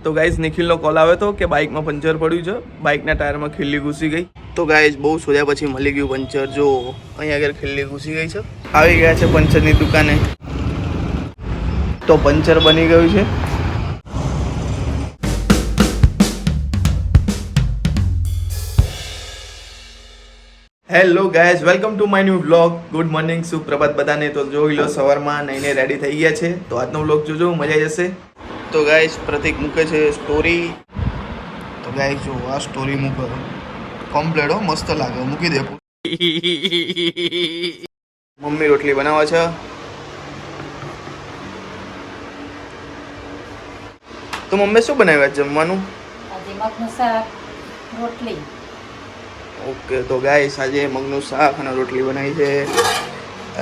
તો guys નિખિલનો call આવ્યો હતો કે બાઇકમાં પંચર પડ્યું છે, બાઇકના ટાયરમાં ખીલ્લી ઘૂસી ગઈ. તો ગાઈઝ બહુ શોધ્યા પછી મળી ગયું પંચર. જો અહીંયા આગળ ખીલ્લી ઘૂસી ગઈ છે. આવી ગયા છે પંચરની દુકાને. તો પંચર બની ગયું છે. Hello guys, welcome to my new vlog. Good morning, સુપ્રભાત બધાને. તો જોઈ લો સવારમાં નઈને રેડી થઈ ગયા છે. તો આજનો વ્લોગ જોજો, મજા આવી જશે. તો ગાઈઝ પ્રતિક મૂકે છે સ્ટોરી. તો ગાઈઝ જો આ સ્ટોરી મૂકે કમ્પ્લેટ હો, મસ્ત લાગે, મૂકી દે. મમ્મી રોટલી બનાવે છે. તો મમ્મી શું બનાવ્યા જમવાનું? આજે મગનું શાક, રોટલી. ઓકે, તો ગાઈસ આજે મગનું શાક અને રોટલી બનાવી છે.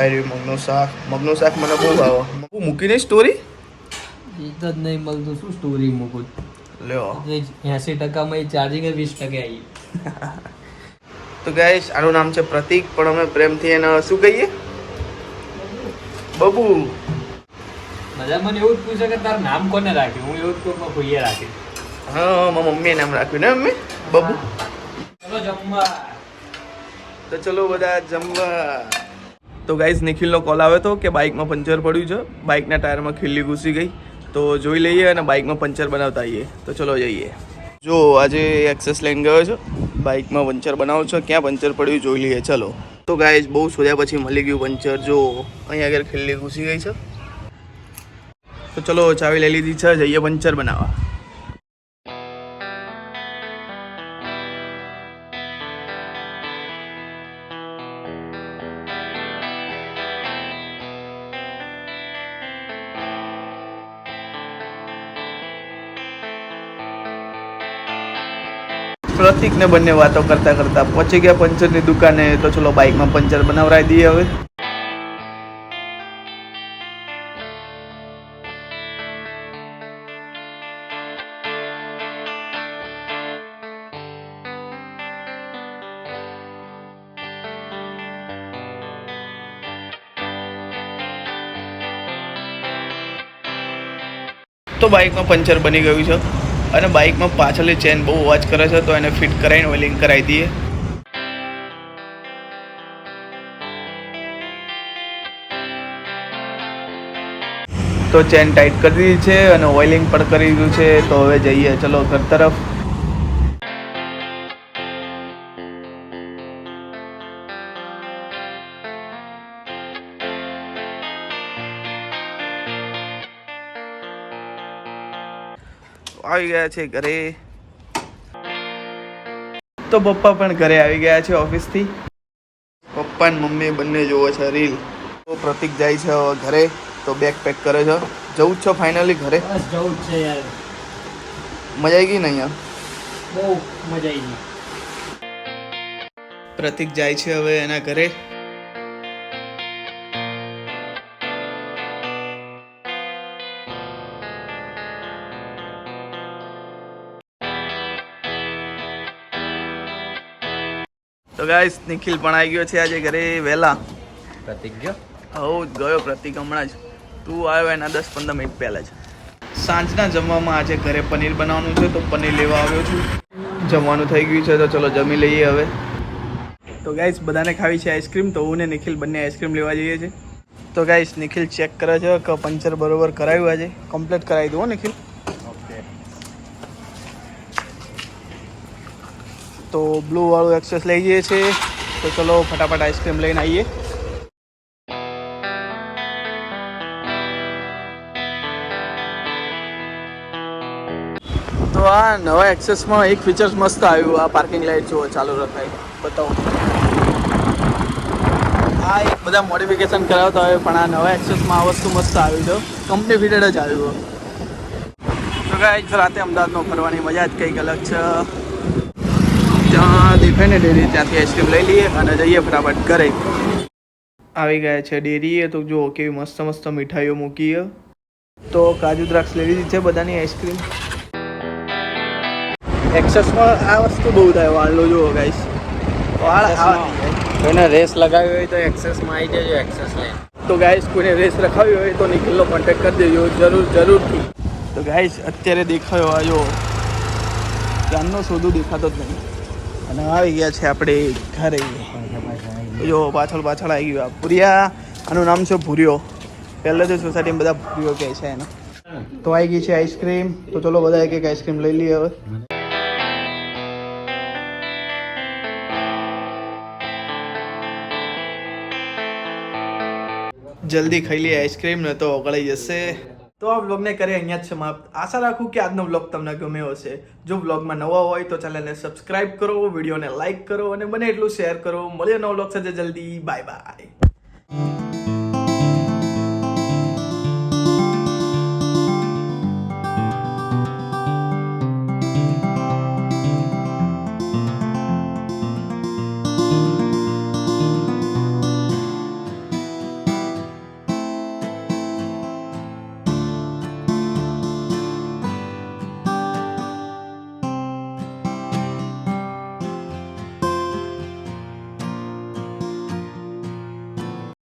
અરે મગનું શાક મને બહુ ભાવે. હું મૂકીને સ્ટોરી એ તો જ નહીં મળતું, શું સ્ટોરી મૂકું? લ્યો 80%માં ચાર્જિંગ 20% આવી. તો ગાઈસ આનું નામ છે પ્રતિક, પણ અમે પ્રેમથી એને શું કહીએ? બબુ. બધા મને એવું જ પૂછે કે તારું નામ કોને રાખ્યું? હું એવું જ કહું, કોઈએ રાખ્યું. હા, મારા મમ્મીએ નામ રાખ્યું ને મમ્મી, બબુ. ચલો જમવા. તો ચલો બધા જમવા. તો ગાઈઝ નિખિલનો કોલ આવ્યો હતો કે બાઇકમાં પંચર પડ્યું છે, બાઇકના ટાયરમાં ખીલ્લી ઘૂસી ગઈ. તો જોઈ લઈએ અને બાઇકમાં પંચર બનાવતા આવીએ. તો ચલો જઈએ. જો આજે એક્સેસ લઈને ગયો છે, બાઇકમાં પંચર બનાવો છો. ક્યાં પંચર પડ્યું જોઈ લઈએ. ચલો. તો ગાઈઝ બહુ શોધ્યા પછી મળી ગયું પંચર. જો અહીંયા આગળ ખીલ્લી ઘૂસી ગઈ છે. તો ચલો ચાવી લઈ લીધી છે, જઈએ પંચર બનાવવા. પ્રતિક ને બંને વાતો કરતા કરતા પહોંચી ગયા પંચરની દુકાને. તો ચલો બાઇકમાં પંચર બનાવરાઈ દઈએ હવે. તો બાઇકમાં પંચર બની ગયું છે અને બાઇકમાં પાછળની ચેન બહુ અવાજ કરે છે. તો એને ફિટ કરાવીને ઓઇલિંગ કરાવી દઈએ. તો ચેન ટાઈટ કરી દીધી છે અને ઓઇલિંગ પણ કરી દીધું છે. તો હવે જઈએ ચલો ઘર તરફ. આવી ગયા છે ઘરે. તો પપ્પા પણ ઘરે આવી ગયા છે ઓફિસથી. પપ્પા ને મમ્મી બંને જોવે છે રીલ. તો પ્રતિક જાય છે હવે ઘરે. તો બેગ પેક કરે છે. જવું જ છો ફાઇનલી ઘરે? બસ જવું જ છે યાર. મજા આવી ગઈ ને અહીંયા? બહુ મજા આવી ગઈ. પ્રતિક જાય છે હવે એના ઘરે. તો ગાઈસ નિખિલ પણ આવી ગયો છે આજે ઘરે વહેલા. પ્રતિક ગયો? હું ગયો પ્રતિક હમણાં જ. તું આવ્યો એના 10-15 મિનિટ પહેલાં જ. સાંજના જમવામાં આજે ઘરે પનીર બનાવવાનું છે, તો પનીર લેવા આવ્યો છું. જમવાનું થઈ ગયું છે, તો ચલો જમી લઈએ હવે. તો ગાઈસ બધાને ખાવી છે આઈસ્ક્રીમ. તો હું ને નિખિલ બંને આઈસ્ક્રીમ લેવા જઈએ છીએ. તો ગાઈસ નિખિલ ચેક કરે છે કે પંચર બરોબર કરાવ્યું આજે. કમ્પ્લીટ કરાવી દો નિખિલ. ઓકે. તો બ્લુ વાળું એક્સેસ લઈ જઈએ છીએ. તો ચલો ફટાફટ આઈસ્ક્રીમ લઈને આવીએ. તો આ નવા એક્સેસમાં એક ફીચર્સ મસ્ત આવ્યું. આ પાર્કિંગ લાઇટ જો ચાલુ રખાય. બતાવો. આ એક બધા મોડિફિકેશન કરાવતા હોય, પણ આ નવા એક્સેસમાં આ વસ્તુ મસ્ત આવ્યું છે. કંપની ફિટેડ જ આવ્યું. તો ગાઈસ રાતે અમદાવાદમાં ફરવાની મજા જ કંઈક અલગ છે. ત્યાં દેખાય ને ડેરી, ત્યાંથી આઈસ્ક્રીમ લઈ લઈએ અને જઈએ ફટાફટ ઘરે. આવી ગયા છે ડેરીએ. તો જુઓ કેવી મસ્ત મસ્ત મીઠાઈઓ મૂકી. તો કાજુ દ્રાક્ષ લઈ લીધી છે બધાની આઈસ્ક્રીમ. એક્સેસમાં આ વસ્તુ બહુ થાય. વાળલો જુઓ ગાઈસ. વાળ કોઈને રેસ લગાવી હોય તો એક્સેસમાં આવી જજો એક્સેસ લઈને. તો ગાઈસ કોઈને રેસ રખાવી હોય તો નિખિલનો કોન્ટેક્ટ કરી દેજો જરૂરથી. તો ગાઈસ અત્યારે દેખાયો આયો ક્યાંનો શોધું દેખાતો જ નહીં અને આવી ગયા છે આપણે ઘરે જો પાછળ આવી ગયું આ ભૂરિયા આનું નામ છે ભૂરિયો પહેલેથી સોસાયટીમાં બધા ભૂરિયો કહે છે એનો તો આવી ગઈ છે આઈસ્ક્રીમ તો ચલો બધા એક એક આઈસ્ક્રીમ લઈ લઈએ હવે જલ્દી ખાઈ લઈએ આઈસ્ક્રીમ ને તો ઓગળી જશે તો આ વ્લોગને કરીએ અહીંયા જ સમાપ્ત આશા રાખું કે આજનો વ્લોગ તમને ગમ્યો હશે જો વ્લોગમાં નવા હોય તો ચેનલને સબસ્ક્રાઇબ કરો વિડીયોને લાઇક કરો અને બને એટલું શેર કરો મળીએ નવો વ્લોગ સાથે જલ્દી બાય બાય